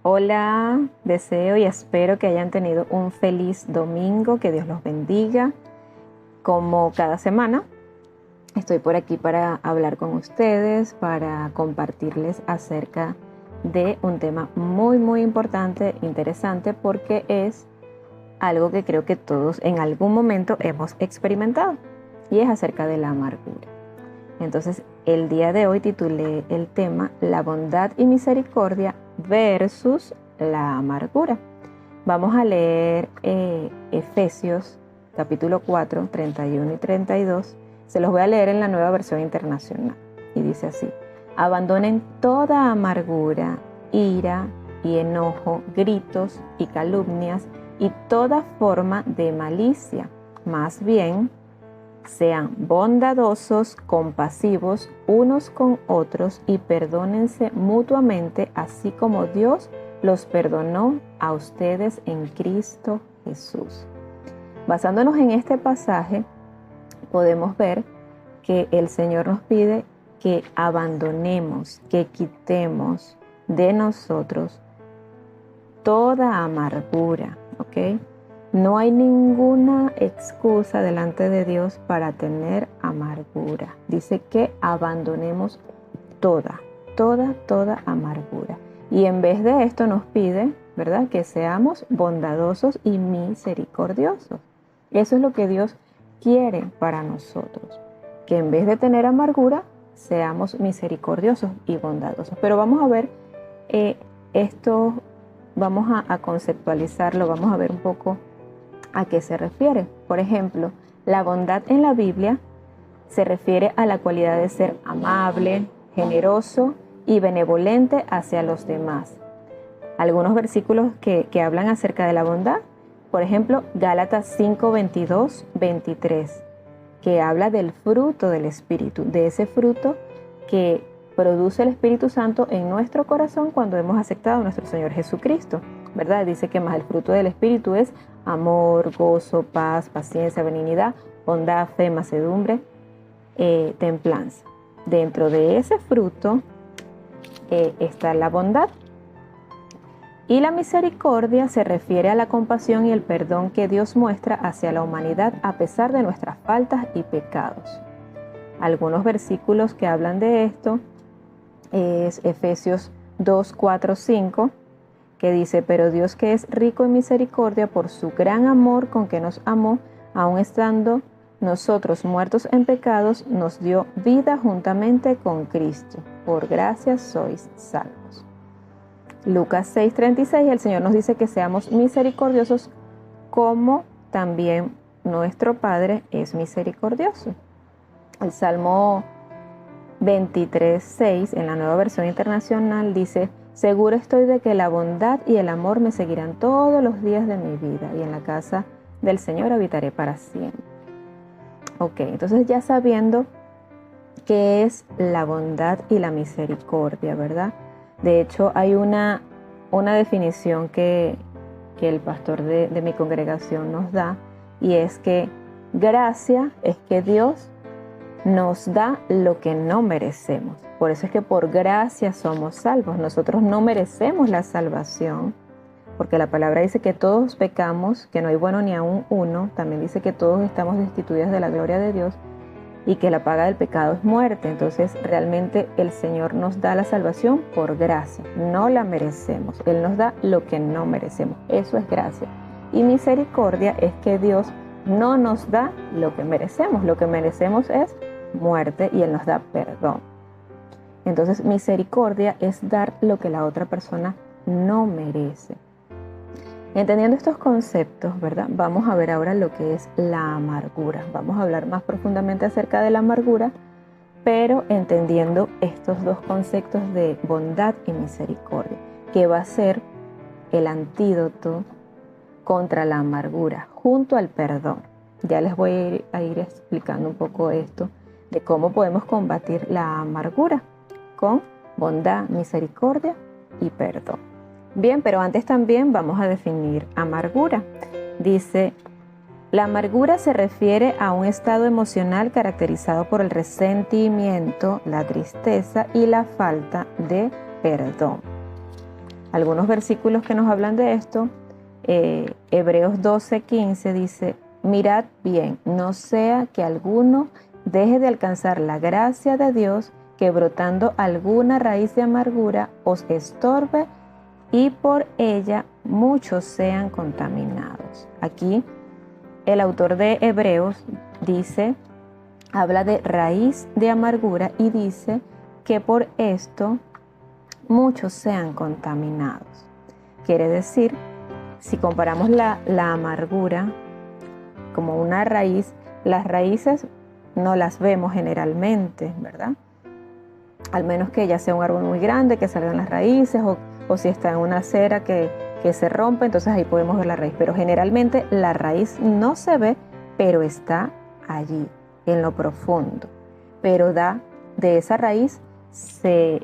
Hola, deseo y espero que hayan tenido un feliz domingo, que Dios los bendiga. Como cada semana, estoy por aquí para hablar con ustedes, para compartirles acerca de un tema muy importante, interesante, porque es algo que creo que todos en algún momento hemos experimentado, y es acerca de la amargura. Entonces, el día de hoy titulé el tema La bondad y misericordia versus la amargura. Vamos a leer Efesios capítulo 4, 31 y 32. Se los voy a leer en la Nueva Versión Internacional. Y dice así: abandonen toda amargura, ira y enojo, gritos y calumnias y toda forma de malicia. Más bien, sean bondadosos, compasivos unos con otros y perdónense mutuamente, así como Dios los perdonó a ustedes en Cristo Jesús. Basándonos en este pasaje, podemos ver que el Señor nos pide que abandonemos, que quitemos de nosotros toda amargura, ¿ok? No hay ninguna excusa delante de Dios para tener amargura. Dice que abandonemos toda amargura. Y en vez de esto nos pide, ¿verdad?, que seamos bondadosos y misericordiosos. Eso es lo que Dios quiere para nosotros. Que en vez de tener amargura, seamos misericordiosos y bondadosos. Pero vamos a ver esto, vamos a conceptualizarlo, vamos a ver un poco ¿a qué se refiere? Por ejemplo, la bondad en la Biblia se refiere a la cualidad de ser amable, generoso y benevolente hacia los demás. Algunos versículos que hablan acerca de la bondad, por ejemplo, Gálatas 5, 22, 23, que habla del fruto del Espíritu, de ese fruto que produce el Espíritu Santo en nuestro corazón cuando hemos aceptado a nuestro Señor Jesucristo, ¿verdad? Dice que más el fruto del Espíritu es amor, gozo, paz, paciencia, benignidad, bondad, fe, mansedumbre, templanza. Dentro de ese fruto está la bondad. Y la misericordia se refiere a la compasión y el perdón que Dios muestra hacia la humanidad a pesar de nuestras faltas y pecados. Algunos versículos que hablan de esto es Efesios 2, 4, 5, que dice: pero Dios, que es rico en misericordia, por su gran amor con que nos amó, aun estando nosotros muertos en pecados, nos dio vida juntamente con Cristo. Por gracia sois salvos. Lucas 6, 36, el Señor nos dice que seamos misericordiosos como también nuestro Padre es misericordioso. El Salmo 23, 6, en la Nueva Versión Internacional, dice: seguro estoy de que la bondad y el amor me seguirán todos los días de mi vida, y en la casa del Señor habitaré para siempre. Ok, entonces ya sabiendo qué es la bondad y la misericordia, ¿verdad? De hecho, hay una definición que el pastor de mi congregación nos da, y es que gracia es que Dios nos da lo que no merecemos. Por eso es que por gracia somos salvos. Nosotros no merecemos la salvación, porque la palabra dice que todos pecamos, que no hay bueno ni aún uno. También dice que todos estamos destituidos de la gloria de Dios y que la paga del pecado es muerte. Entonces realmente el Señor nos da la salvación por gracia, no la merecemos. Él nos da lo que no merecemos. Eso es gracia. Y misericordia es que Dios no nos da lo que merecemos. Lo que merecemos es muerte y Él nos da perdón. Entonces, misericordia es dar lo que la otra persona no merece. Entendiendo estos conceptos, ¿verdad?, vamos a ver ahora lo que es la amargura. Vamos a hablar más profundamente acerca de la amargura, pero entendiendo estos dos conceptos de bondad y misericordia, que va a ser el antídoto contra la amargura, junto al perdón. Ya les voy a ir explicando un poco esto de cómo podemos combatir la amargura con bondad, misericordia y perdón. Bien, pero antes también vamos a definir amargura. Dice: la amargura se refiere a un estado emocional caracterizado por el resentimiento, la tristeza y la falta de perdón. algunos versículos que nos hablan de esto. Hebreos 12:15 dice: mirad bien, no sea que alguno deje de alcanzar la gracia de Dios, que brotando alguna raíz de amargura os estorbe y por ella muchos sean contaminados. Aquí el autor de Hebreos habla de raíz de amargura y dice que por esto muchos sean contaminados. Quiere decir, si comparamos la amargura como una raíz, las raíces no las vemos generalmente, ¿verdad? Al menos que ya sea un árbol muy grande, que salgan las raíces, o si está en una acera que se rompe, entonces ahí podemos ver la raíz. Pero generalmente la raíz no se ve, pero está allí, en lo profundo. Pero de esa raíz sale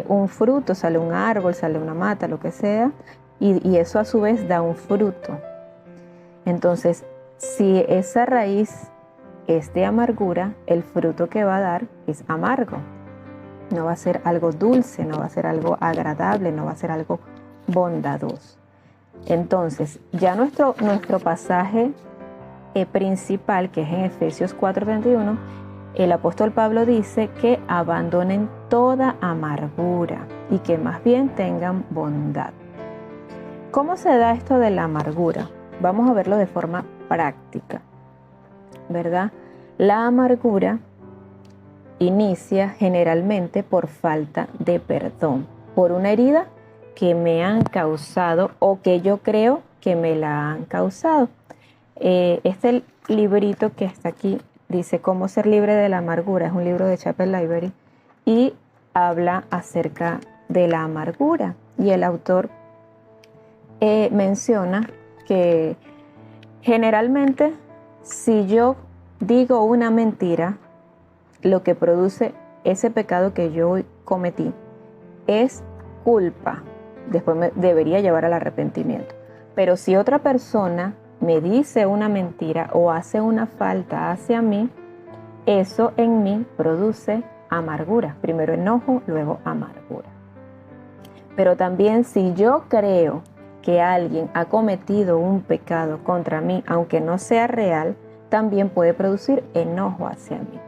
un fruto, sale un árbol, sale una mata, lo que sea, y eso a su vez da un fruto. Entonces, si esa raíz es de amargura, el fruto que va a dar es amargo. No va a ser algo dulce, no va a ser algo agradable, no va a ser algo bondadoso. Entonces, ya nuestro pasaje principal, que es en Efesios 4:31, el apóstol Pablo dice que abandonen toda amargura y que más bien tengan bondad. ¿Cómo se da esto de la amargura? Vamos a verlo de forma práctica, ¿verdad? La amargura inicia generalmente por falta de perdón, por una herida que me han causado o que yo creo que me la han causado. Este librito que está aquí dice Cómo ser libre de la amargura, es un libro de Chapel Library y habla acerca de la amargura, y el autor menciona que generalmente si yo digo una mentira, lo que produce ese pecado que yo cometí es culpa. Después me debería llevar al arrepentimiento. Pero si otra persona me dice una mentira o hace una falta hacia mí, eso en mí produce amargura. Primero enojo, luego amargura. Pero también si yo creo que alguien ha cometido un pecado contra mí, aunque no sea real, también puede producir enojo hacia mí.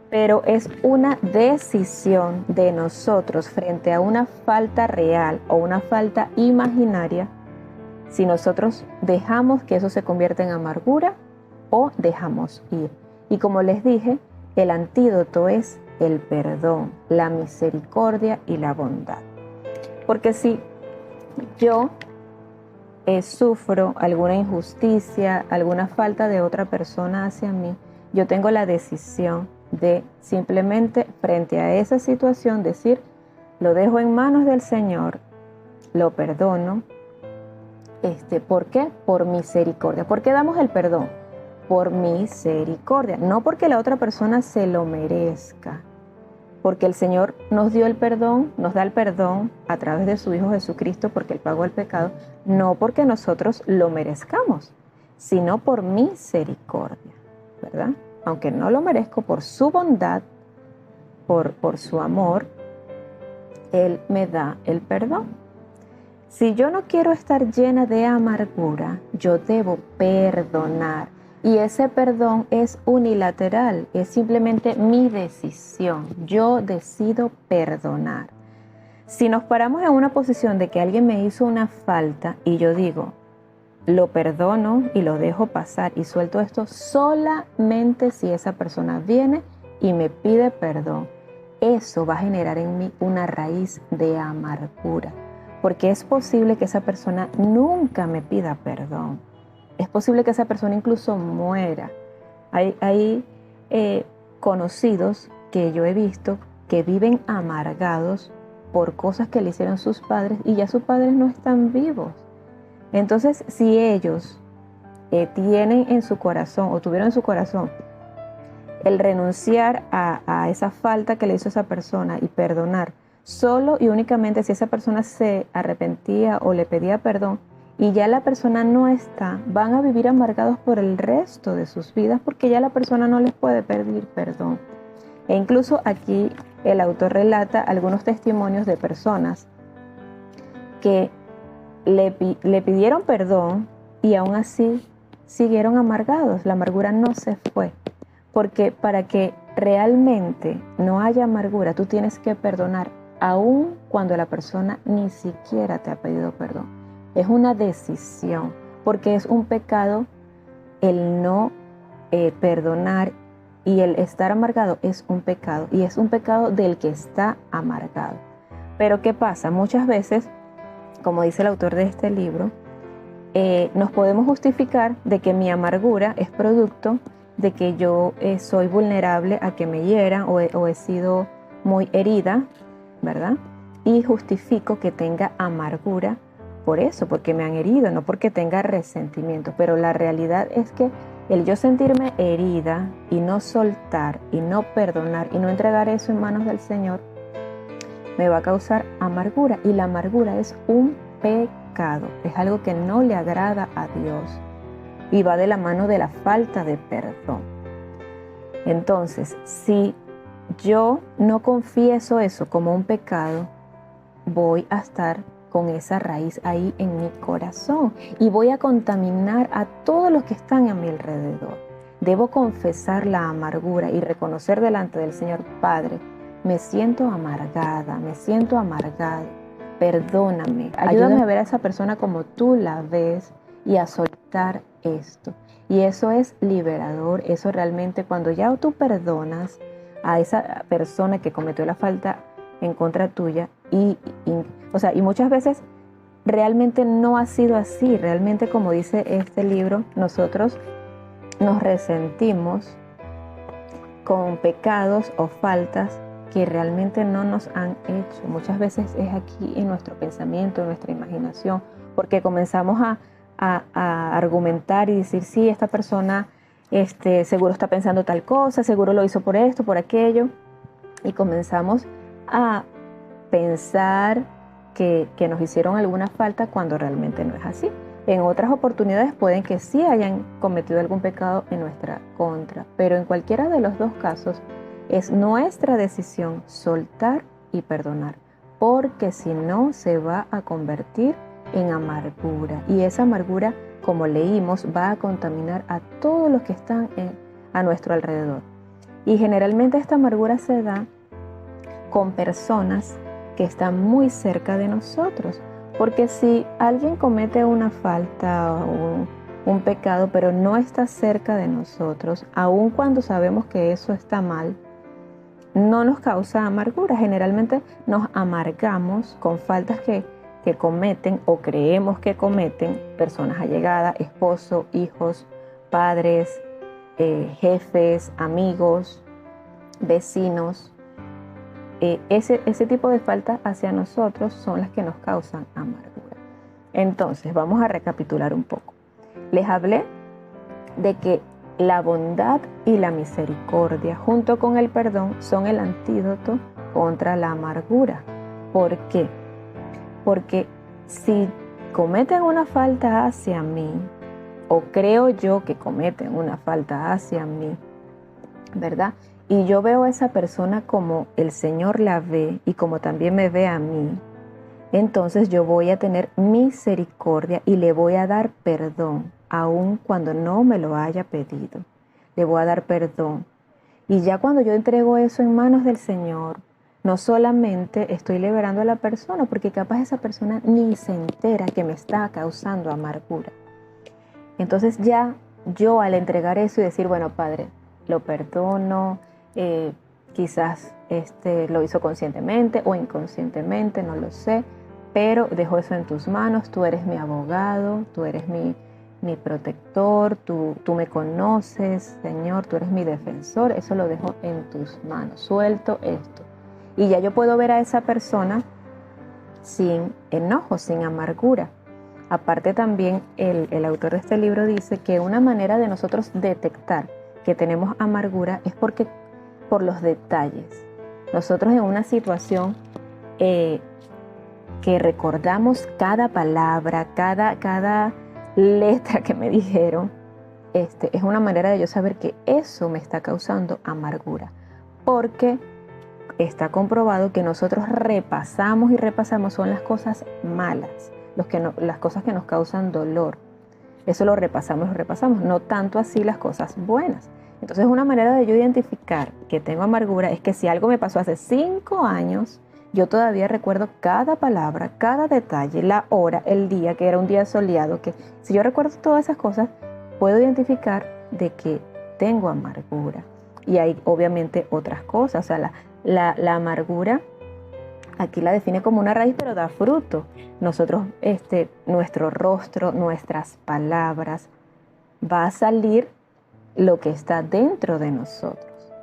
Pero es una decisión de nosotros frente a una falta real o una falta imaginaria, si nosotros dejamos que eso se convierta en amargura o dejamos ir. Y como les dije, el antídoto es el perdón, la misericordia y la bondad. Porque si yo sufro alguna injusticia, alguna falta de otra persona hacia mí, yo tengo la decisión de simplemente frente a esa situación decir: lo dejo en manos del Señor, lo perdono. ¿Por qué? Por misericordia. ¿Por qué damos el perdón? Por misericordia, no porque la otra persona se lo merezca, porque el Señor nos dio el perdón, nos da el perdón a través de su Hijo Jesucristo, porque Él pagó el pecado, no porque nosotros lo merezcamos, sino por misericordia, ¿verdad? Aunque no lo merezco, por su bondad, por su amor, Él me da el perdón. Si yo no quiero estar llena de amargura, yo debo perdonar. Y ese perdón es unilateral, es simplemente mi decisión. Yo decido perdonar. Si nos paramos en una posición de que alguien me hizo una falta y yo digo, lo perdono y lo dejo pasar y suelto esto solamente si esa persona viene y me pide perdón, eso va a generar en mí una raíz de amargura. Porque es posible que esa persona nunca me pida perdón. Es posible que esa persona incluso muera. Hay conocidos que yo he visto que viven amargados por cosas que le hicieron sus padres y ya sus padres no están vivos. Entonces, si ellos tienen en su corazón o tuvieron en su corazón el renunciar a esa falta que le hizo esa persona y perdonar, solo y únicamente si esa persona se arrepentía o le pedía perdón y ya la persona no está, van a vivir amargados por el resto de sus vidas porque ya la persona no les puede pedir perdón. E incluso aquí el autor relata algunos testimonios de personas que le pidieron perdón y aún así siguieron amargados. La amargura no se fue, porque para que realmente no haya amargura, tú tienes que perdonar aun cuando la persona ni siquiera te ha pedido perdón. Es una decisión, porque es un pecado el no perdonar, y el estar amargado es un pecado, y es un pecado del que está amargado. Pero ¿qué pasa? Muchas veces, como dice el autor de este libro, nos podemos justificar de que mi amargura es producto de que yo soy vulnerable a que me hieran o he sido muy herida, ¿verdad? Y justifico que tenga amargura por eso, porque me han herido, no porque tenga resentimiento. Pero la realidad es que el yo sentirme herida y no soltar y no perdonar y no entregar eso en manos del Señor me va a causar amargura, y la amargura es un pecado, es algo que no le agrada a Dios y va de la mano de la falta de perdón. Entonces, si yo no confieso eso como un pecado, voy a estar con esa raíz ahí en mi corazón y voy a contaminar a todos los que están a mi alrededor. Debo confesar la amargura y reconocer delante del Señor: Padre, me siento amargada, me siento amargado, perdóname, ayúdame a ver a esa persona como tú la ves y a soltar esto. Y eso es liberador. Eso realmente, cuando ya tú perdonas a esa persona que cometió la falta en contra tuya, y muchas veces realmente no ha sido así. Realmente, como dice este libro, nosotros nos resentimos con pecados o faltas que realmente no nos han hecho. Muchas veces es aquí en nuestro pensamiento, en nuestra imaginación, porque comenzamos a argumentar y decir: sí, esta persona seguro está pensando tal cosa, seguro lo hizo por esto, por aquello, y comenzamos a pensar que nos hicieron alguna falta cuando realmente no es así. En otras oportunidades pueden que sí hayan cometido algún pecado en nuestra contra, pero en cualquiera de los dos casos es nuestra decisión soltar y perdonar, porque si no se va a convertir en amargura, y esa amargura, como leímos, va a contaminar a todos los que están a nuestro alrededor. Y generalmente esta amargura se da con personas que están muy cerca de nosotros, porque si alguien comete una falta o un pecado, pero no está cerca de nosotros, aun cuando sabemos que eso está mal, no nos causa amargura. Generalmente nos amargamos con faltas que cometen o creemos que cometen personas allegadas, esposo, hijos, padres, jefes, amigos, vecinos. Ese tipo de faltas hacia nosotros son las que nos causan amargura. Entonces, vamos a recapitular un poco. Les hablé de que la bondad y la misericordia, junto con el perdón, son el antídoto contra la amargura. ¿Por qué? Porque si cometen una falta hacia mí, o creo yo que cometen una falta hacia mí, ¿verdad? Y yo veo a esa persona como el Señor la ve y como también me ve a mí, entonces yo voy a tener misericordia y le voy a dar perdón, aun cuando no me lo haya pedido. Le voy a dar perdón. Y ya cuando yo entrego eso en manos del Señor, no solamente estoy liberando a la persona, porque capaz esa persona ni se entera que me está causando amargura. Entonces ya yo, al entregar eso y decir: bueno, Padre, lo perdono, quizás lo hizo conscientemente o inconscientemente, no lo sé, pero dejo eso en tus manos. Tú eres mi abogado, tú eres mi protector, tú me conoces, Señor, tú eres mi defensor. Eso lo dejo en tus manos, suelto esto. Y ya yo puedo ver a esa persona sin enojo, sin amargura. Aparte, también el autor de este libro dice que una manera de nosotros detectar que tenemos amargura es por los detalles. Nosotros, en una situación que recordamos cada palabra, cada letra que me dijeron, es una manera de yo saber que eso me está causando amargura. Porque está comprobado que nosotros repasamos y repasamos son las cosas malas, las cosas que nos causan dolor. Eso lo repasamos, no tanto así las cosas buenas. Entonces una manera de yo identificar que tengo amargura es que si algo me pasó hace 5 años, yo todavía recuerdo cada palabra, cada detalle, la hora, el día, que era un día soleado, que si yo recuerdo todas esas cosas, puedo identificar de que tengo amargura. Y hay obviamente otras cosas, o sea, la amargura aquí la define como una raíz, pero da fruto. Nosotros, nuestro rostro, nuestras palabras, va a salir lo que está dentro de nosotros.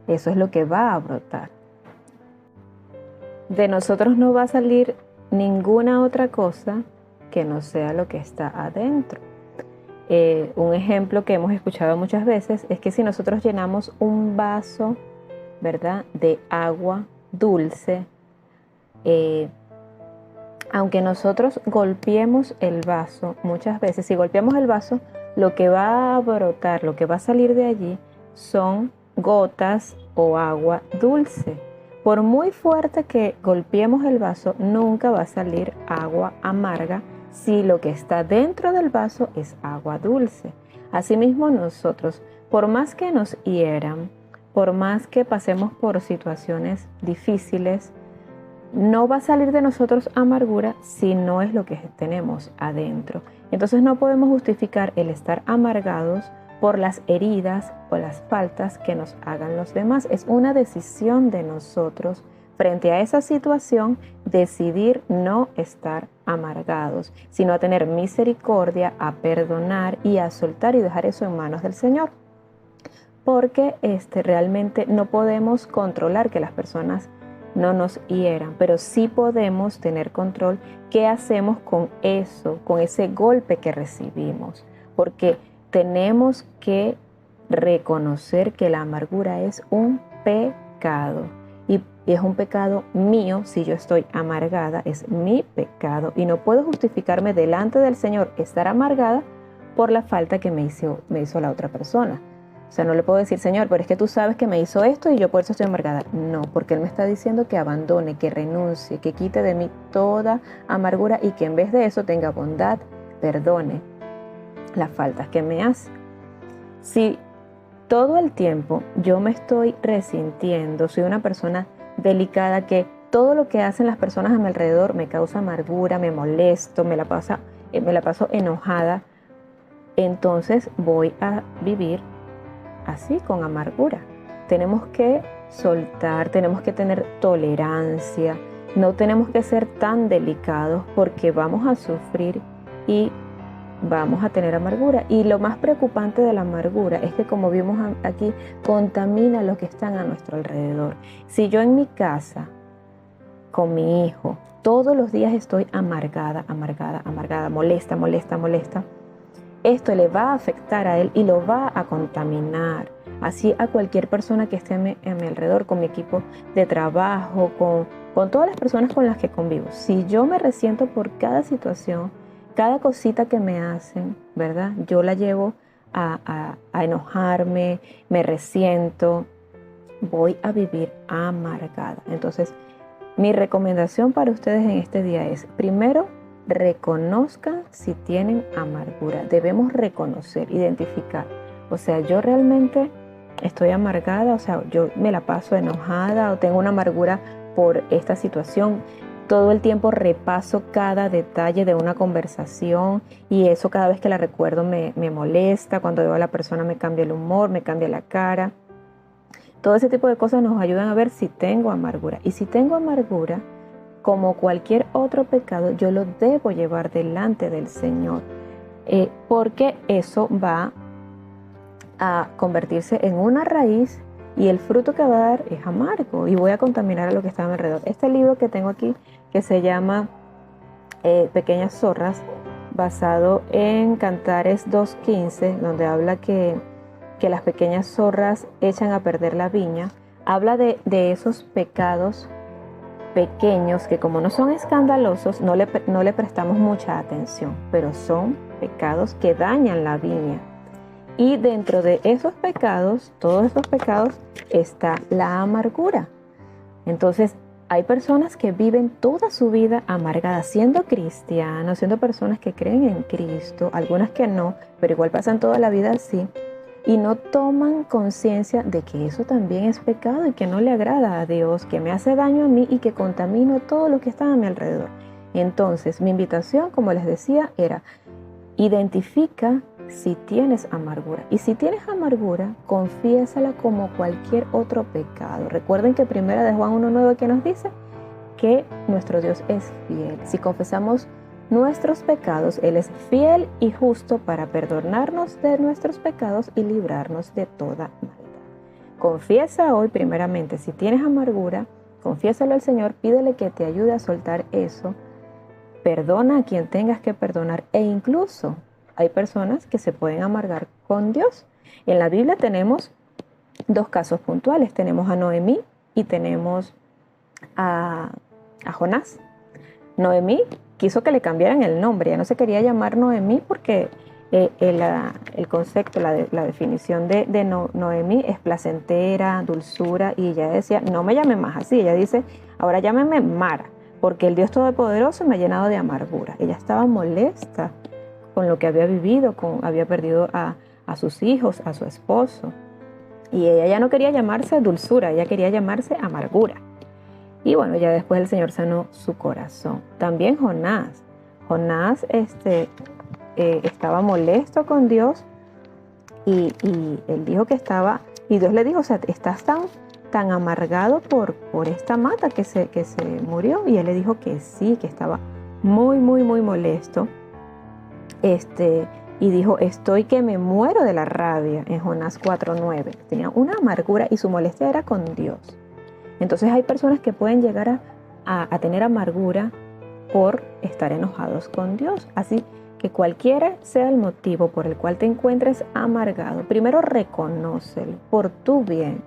Eso es lo que va a brotar. De nosotros no va a salir ninguna otra cosa que no sea lo que está adentro. Un ejemplo que hemos escuchado muchas veces es que si nosotros llenamos un vaso, ¿verdad?, de agua dulce, aunque nosotros golpeemos el vaso, muchas veces si golpeamos el vaso, lo que va a brotar, lo que va a salir de allí son gotas o agua dulce. Por muy fuerte que golpeemos el vaso, nunca va a salir agua amarga si lo que está dentro del vaso es agua dulce. Asimismo nosotros, por más que nos hieran, por más que pasemos por situaciones difíciles, no va a salir de nosotros amargura si no es lo que tenemos adentro. Entonces no podemos justificar el estar amargados por las heridas o las faltas que nos hagan los demás. Es una decisión de nosotros frente a esa situación decidir no estar amargados, sino a tener misericordia, a perdonar y a soltar y dejar eso en manos del Señor. Porque realmente no podemos controlar que las personas no nos hieran, pero sí podemos tener control qué hacemos con eso, con ese golpe que recibimos, porque tenemos que reconocer que la amargura es un pecado y es un pecado mío. Si yo estoy amargada, es mi pecado y no puedo justificarme delante del Señor estar amargada por la falta que me hizo la otra persona. O sea, no le puedo decir, Señor, pero es que tú sabes que me hizo esto y yo por eso estoy amargada. No, porque Él me está diciendo que abandone, que renuncie, que quite de mí toda amargura y que en vez de eso tenga bondad, perdone las faltas que me hace. Si todo el tiempo yo me estoy resintiendo, soy una persona delicada que todo lo que hacen las personas a mi alrededor me causa amargura, me molesto, me la paso enojada, entonces voy a vivir así, con amargura. Tenemos que soltar, tenemos que tener tolerancia, no tenemos que ser tan delicados porque vamos a sufrir y vamos a tener amargura. Y lo más preocupante de la amargura es que, como vimos aquí, contamina a los que están a nuestro alrededor. Si yo en mi casa, con mi hijo, todos los días estoy amargada, molesta, esto le va a afectar a él y lo va a contaminar. Así a cualquier persona que esté a mi alrededor, con mi equipo de trabajo, con todas las personas con las que convivo. Si yo me resiento por cada situación, cada cosita que me hacen, ¿verdad?, yo la llevo a enojarme, me resiento, voy a vivir amargada. Entonces, mi recomendación para ustedes en este día es, primero, reconozcan si tienen amargura. Debemos reconocer, identificar. O sea, yo realmente estoy amargada, o sea, yo me la paso enojada o tengo una amargura por esta situación. Todo el tiempo repaso cada detalle de una conversación y eso cada vez que la recuerdo me molesta. Cuando veo a la persona me cambia el humor, me cambia la cara. Todo ese tipo de cosas nos ayudan a ver si tengo amargura. Y si tengo amargura, como cualquier otro pecado, yo lo debo llevar delante del Señor, porque eso va a convertirse en una raíz y el fruto que va a dar es amargo y voy a contaminar a lo que está a mi alrededor. Este libro que tengo aquí, que se llama Pequeñas Zorras, basado en Cantares 2:15, donde habla que las pequeñas zorras echan a perder la viña, habla de esos pecados pequeños que, como no son escandalosos, no le prestamos mucha atención, pero son pecados que dañan la viña. Y dentro de esos pecados, todos esos pecados, está la amargura. Entonces, hay personas que viven toda su vida amargadas, siendo cristianos, siendo personas que creen en Cristo, algunas que no, pero igual pasan toda la vida así, y no toman conciencia de que eso también es pecado y que no le agrada a Dios, que me hace daño a mí y que contamino todo lo que está a mi alrededor. Entonces, mi invitación, como les decía, era: identifica si tienes amargura. Y si tienes amargura, confiésala como cualquier otro pecado. Recuerden que primera de Juan 1:9 que nos dice que nuestro Dios es fiel. Si confesamos nuestros pecados, Él es fiel y justo para perdonarnos de nuestros pecados y librarnos de toda maldad. Confiesa hoy primeramente si tienes amargura, confiésalo al Señor, pídele que te ayude a soltar eso, perdona a quien tengas que perdonar, e incluso hay personas que se pueden amargar con Dios. En la Biblia tenemos dos casos puntuales, tenemos a Noemí y tenemos a Jonás. Noemí quiso que le cambiaran el nombre, ya no se quería llamar Noemí porque el concepto, la definición de Noemí es placentera, dulzura, y ella decía: no me llame más así. Ella dice: ahora llámeme Mara, porque el Dios Todopoderoso me ha llenado de amargura. Ella estaba molesta con lo que había vivido, había perdido a sus hijos, a su esposo, y ella ya no quería llamarse dulzura, ella quería llamarse amargura. Y bueno, ya después el Señor sanó su corazón. También Jonás estaba molesto con Dios, y él dijo que estaba, y Dios le dijo: o sea, estás tan amargado por esta mata que se murió. Y él le dijo que sí, que estaba muy, muy, muy molesto. Y dijo: estoy que me muero de la rabia, en Jonás 4:9. Tenía una amargura y su molestia era con Dios. Entonces hay personas que pueden llegar a tener amargura por estar enojados con Dios. Así que cualquiera sea el motivo por el cual te encuentres amargado, primero reconócelo por tu bien.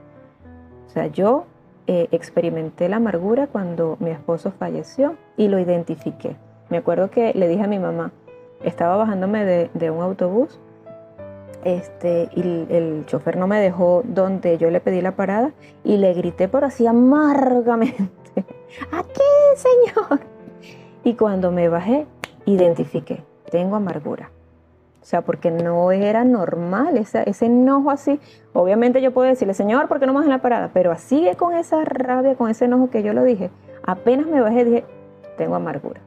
O sea, yo experimenté la amargura cuando mi esposo falleció y lo identifiqué. Me acuerdo que le dije a mi mamá, estaba bajándome de un autobús, y el chofer no me dejó donde yo le pedí la parada, y le grité por así amargamente: ¡aquí, Señor! Y cuando me bajé, identifiqué: tengo amargura. O sea, porque no era normal ese enojo así. Obviamente yo puedo decirle: Señor, ¿por qué no me bajas en la parada? Pero así, con esa rabia, con ese enojo que yo lo dije, apenas me bajé, dije: tengo amargura.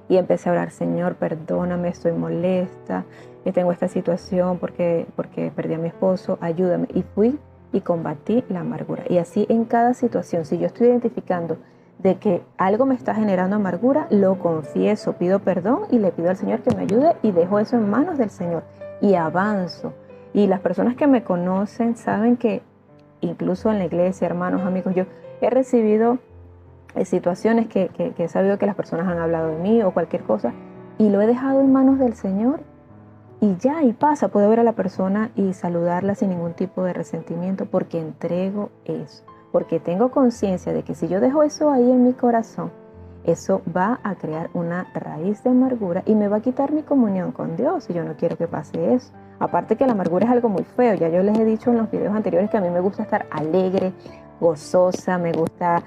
Y empecé a orar: Señor, perdóname, estoy molesta, tengo esta situación porque perdí a mi esposo, ayúdame. Y fui y combatí la amargura. Y así en cada situación, si yo estoy identificando de que algo me está generando amargura, lo confieso, pido perdón y le pido al Señor que me ayude, y dejo eso en manos del Señor y avanzo. Y las personas que me conocen saben que incluso en la iglesia, hermanos, amigos, yo he recibido situaciones que he sabido que las personas han hablado de mí o cualquier cosa, y lo he dejado en manos del Señor, y ya, y pasa. Puedo ver a la persona y saludarla sin ningún tipo de resentimiento, porque entrego eso, porque tengo conciencia de que si yo dejo eso ahí en mi corazón, eso va a crear una raíz de amargura y me va a quitar mi comunión con Dios, y yo no quiero que pase eso. Aparte que la amargura es algo muy feo. Ya yo les he dicho en los videos anteriores que a mí me gusta estar alegre, gozosa, me gusta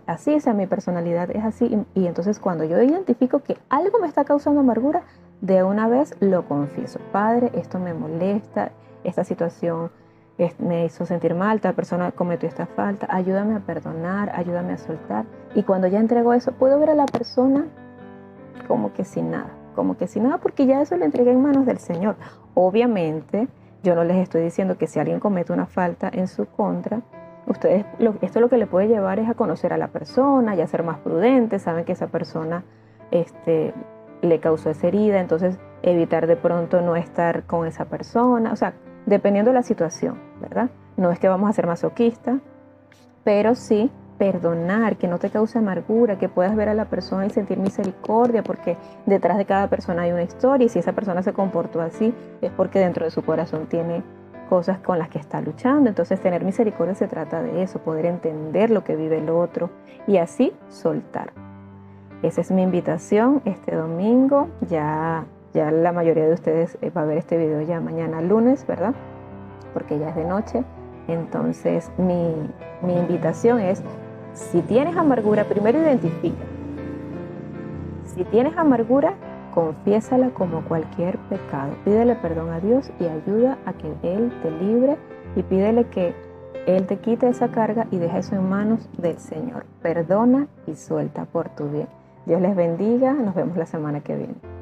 así, o sea, mi personalidad es así, y entonces cuando yo identifico que algo me está causando amargura, de una vez lo confieso: Padre, esto me molesta, esta situación me hizo sentir mal, tal persona cometió esta falta, ayúdame a perdonar, ayúdame a soltar. Y cuando ya entrego eso, puedo ver a la persona como que sin nada, porque ya eso lo entregué en manos del Señor. Obviamente, yo no les estoy diciendo que si alguien comete una falta en su contra, esto lo que le puede llevar es a conocer a la persona y a ser más prudentes. Saben que esa persona le causó esa herida, entonces evitar de pronto no estar con esa persona. O sea, dependiendo de la situación, ¿verdad? No es que vamos a ser masoquistas, pero sí perdonar, que no te cause amargura, que puedas ver a la persona y sentir misericordia, porque detrás de cada persona hay una historia, y si esa persona se comportó así, es porque dentro de su corazón tiene cosas con las que está luchando. Entonces, tener misericordia se trata de eso, poder entender lo que vive el otro y así soltar. Esa es mi invitación este domingo. Ya la mayoría de ustedes va a ver este video ya mañana lunes, ¿verdad? Porque ya es de noche. Entonces mi invitación es: Si tienes amargura, primero identifica. Si tienes amargura, confiésala como cualquier pecado. Pídele perdón a Dios y ayuda a que Él te libre y pídele que Él te quite esa carga y deja eso en manos del Señor. Perdona y suelta por tu bien. Dios les bendiga. Nos vemos la semana que viene.